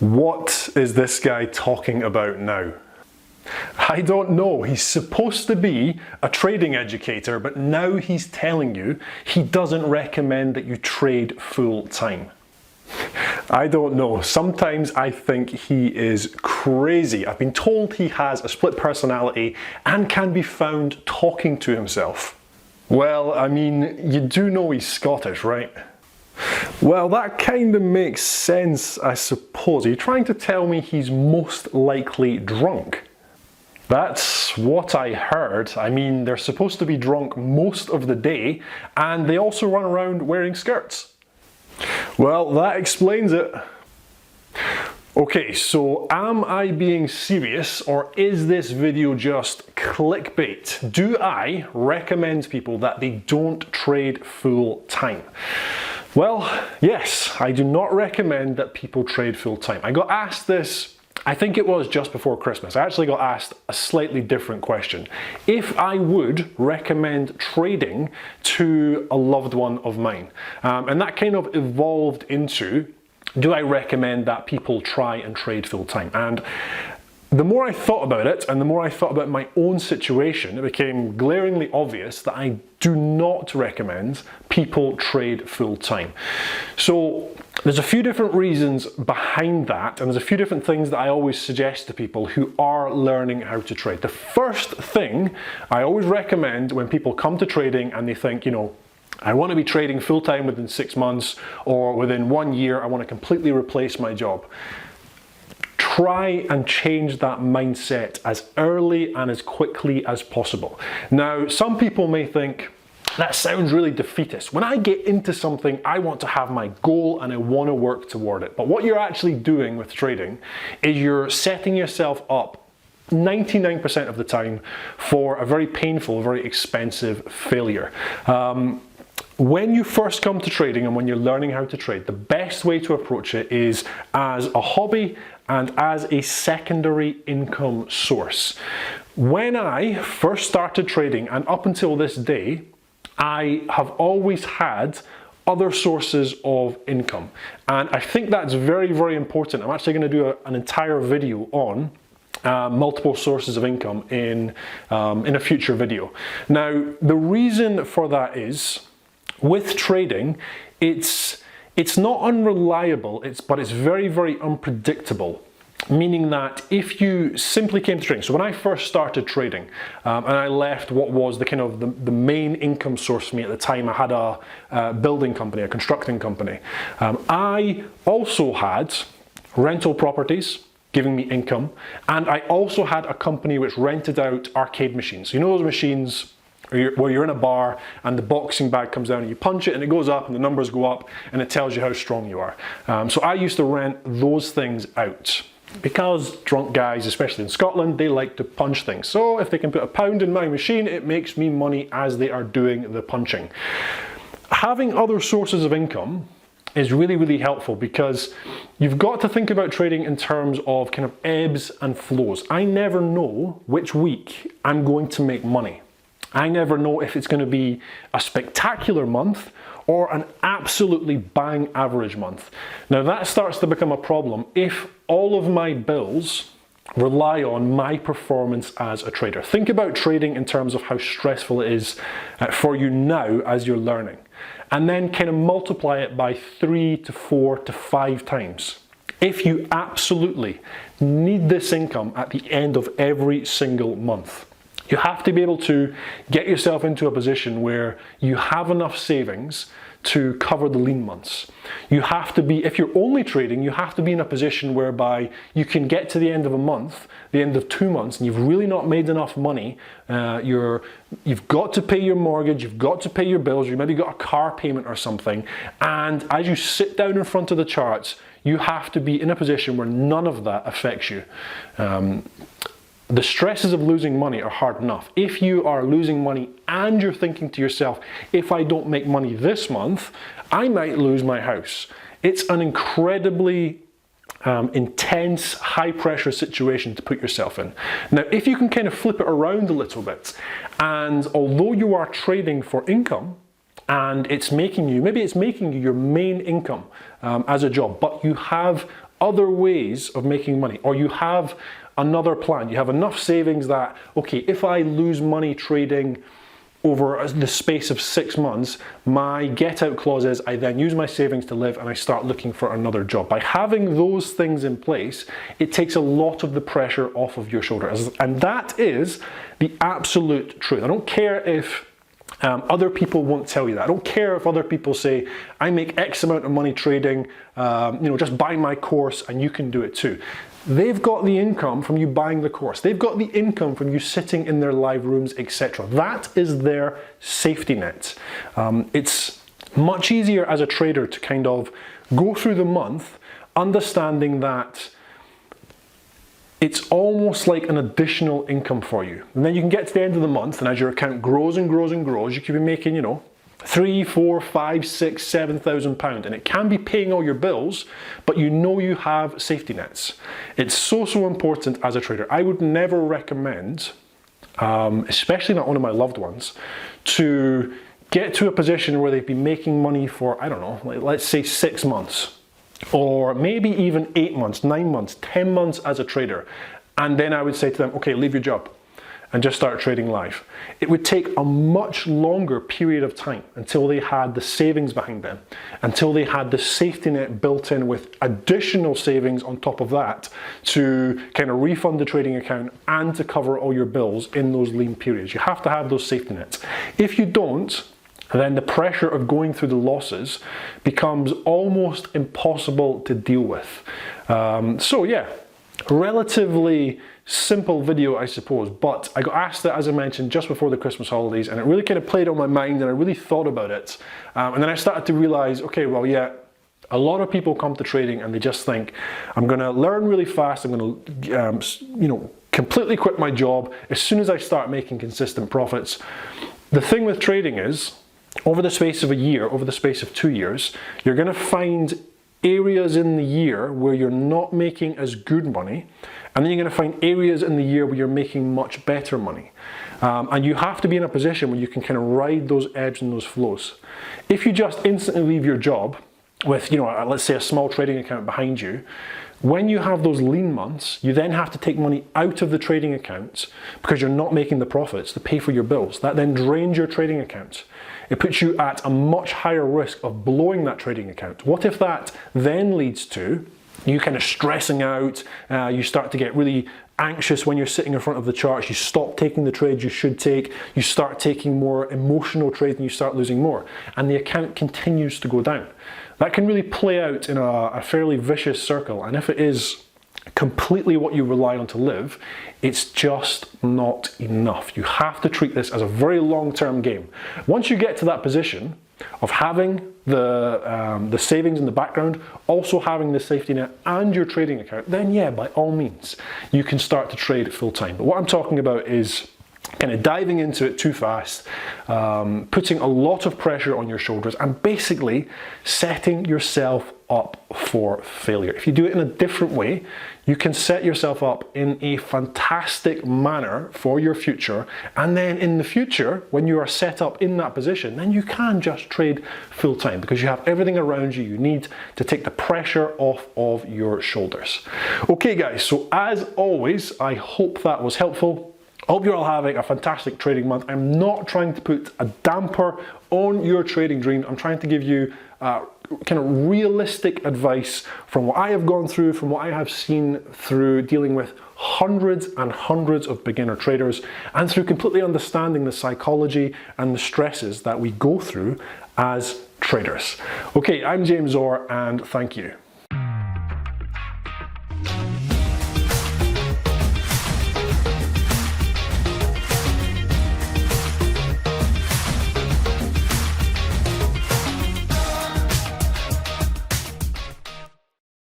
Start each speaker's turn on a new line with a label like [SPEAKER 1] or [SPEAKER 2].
[SPEAKER 1] What is this guy talking about now? I don't know. He's supposed to be a trading educator, but now he's telling you he doesn't recommend that you trade full time. I don't know. Sometimes I think he is crazy. I've been told he has a split personality and can be found talking to himself. Well, I mean, you do know he's Scottish, right? Well, that kind of makes sense, I suppose. Are you trying to tell me he's most likely drunk? That's what I heard. I mean, they're supposed to be drunk most of the day, and they also run around wearing skirts. Well, that explains it. Okay, so am I being serious, or is this video just clickbait? Do I recommend people that they don't trade full time? Well, yes, I do not recommend that people trade full time. I got asked this, I think it was just before Christmas. I actually got asked a slightly different question. If I would recommend trading to a loved one of mine. And that kind of evolved into, do I recommend that people try and trade full time? And the more I thought about it, and the more I thought about my own situation, it became glaringly obvious that I do not recommend people trade full time. So there's a few different reasons behind that, and there's a few different things that I always suggest to people who are learning how to trade. The first thing I always recommend when people come to trading and they think, you know, I want to be trading full time within 6 months, or within 1 year, I want to completely replace my job. Try and change that mindset as early and as quickly as possible. Now, some people may think, that sounds really defeatist. When I get into something, I want to have my goal and I want to work toward it. But what you're actually doing with trading is you're setting yourself up 99% of the time for a very painful, very expensive failure. When you first come to trading and when you're learning how to trade, the best way to approach it is as a hobby and as a secondary income source. When I first started trading, and up until this day, I have always had other sources of income. And I think that's very, very important. I'm actually going to do an entire video on multiple sources of income in a future video. Now, the reason for that is, with trading, it's not unreliable, but it's very, very unpredictable. Meaning that if you simply came to trading, so when I first started trading, and I left what was the main income source for me at the time, I had a building company, a constructing company. I also had rental properties giving me income, and I also had a company which rented out arcade machines. You know those machines where you're in a bar and the boxing bag comes down and you punch it and it goes up and the numbers go up and it tells you how strong you are. So I used to rent those things out because drunk guys, especially in Scotland, they like to punch things. So if they can put £1 in my machine, it makes me money as they are doing the punching. Having other sources of income is really, really helpful because you've got to think about trading in terms of kind of ebbs and flows. I never know which week I'm going to make money. I never know if it's going to be a spectacular month or an absolutely bang average month. Now that starts to become a problem if all of my bills rely on my performance as a trader. Think about trading in terms of how stressful it is for you now as you're learning, and then kind of multiply it by 3 to 4 to 5 times. If you absolutely need this income at the end of every single month, you have to be able to get yourself into a position where you have enough savings to cover the lean months. You have to be, if you're only trading, you have to be in a position whereby you can get to the end of a month, the end of 2 months, and you've really not made enough money. You've got to pay your mortgage, you've got to pay your bills, you maybe got a car payment or something, and as you sit down in front of the charts, you have to be in a position where none of that affects you. The stresses of losing money are hard enough. If you are losing money and you're thinking to yourself, if I don't make money this month, I might lose my house. It's an incredibly intense, high pressure situation to put yourself in. Now, if you can kind of flip it around a little bit, and although you are trading for income, and maybe it's making you your main income as a job, but you have other ways of making money, or you have another plan, you have enough savings that, okay, if I lose money trading over the space of 6 months, my get out clause is I then use my savings to live and I start looking for another job. By having those things in place, it takes a lot of the pressure off of your shoulders. And that is the absolute truth. I don't care if other people won't tell you that. I don't care if other people say, I make X amount of money trading, just buy my course and you can do it too. They've got the income from you buying the course. They've got the income from you sitting in their live rooms, etc. That is their safety net. It's much easier as a trader to kind of go through the month understanding that it's almost like an additional income for you. And then you can get to the end of the month, and as your account grows and grows and grows, you could be making, £3,000, £4,000, £5,000, £6,000, £7,000, and it can be paying all your bills, but you know you have safety nets. It's so important as a trader. I would never recommend, especially not one of my loved ones, to get to a position where they've been making money for, I don't know, let's say 6 months. Or maybe even 8 months, 9 months, 10 months as a trader. And then I would say to them, okay, leave your job and just start trading live. It would take a much longer period of time until they had the savings behind them, until they had the safety net built in with additional savings on top of that to kind of refund the trading account and to cover all your bills in those lean periods. You have to have those safety nets. If you don't, then the pressure of going through the losses becomes almost impossible to deal with. So yeah, relatively simple video, I suppose, but I got asked that, as I mentioned, just before the Christmas holidays, and it really kind of played on my mind, and I really thought about it. And then I started to realize, okay, well, yeah, a lot of people come to trading and they just think, I'm going to learn really fast, I'm going to, completely quit my job as soon as I start making consistent profits. The thing with trading is, over the space of a year, over the space of 2 years, you're going to find areas in the year where you're not making as good money, and then you're going to find areas in the year where you're making much better money. And you have to be in a position where you can kind of ride those ebbs and those flows. If you just instantly leave your job with, let's say a small trading account behind you, when you have those lean months, you then have to take money out of the trading accounts because you're not making the profits to pay for your bills. That then drains your trading account. It puts you at a much higher risk of blowing that trading account. What if that then leads to you kind of stressing out, you start to get really anxious when you're sitting in front of the charts, you stop taking the trades you should take, you start taking more emotional trades and you start losing more, and the account continues to go down. That can really play out in a fairly vicious circle, and if it is completely what you rely on to live, it's just not enough. You have to treat this as a very long-term game. Once you get to that position of having the savings in the background, also having the safety net and your trading account, then yeah, by all means, you can start to trade full-time. But what I'm talking about is kind of diving into it too fast, putting a lot of pressure on your shoulders, and basically setting yourself up for failure. If you do it in a different way, you can set yourself up in a fantastic manner for your future, and then in the future, when you are set up in that position, then you can just trade full time because you have everything around you you need to take the pressure off of your shoulders. Okay guys, so as always, I hope that was helpful. I hope you're all having a fantastic trading month. I'm not trying to put a damper on your trading dream. I'm trying to give you kind of realistic advice from what I have gone through, from what I have seen through dealing with hundreds and hundreds of beginner traders, and through completely understanding the psychology and the stresses that we go through as traders. Okay, I'm James Orr, and thank you.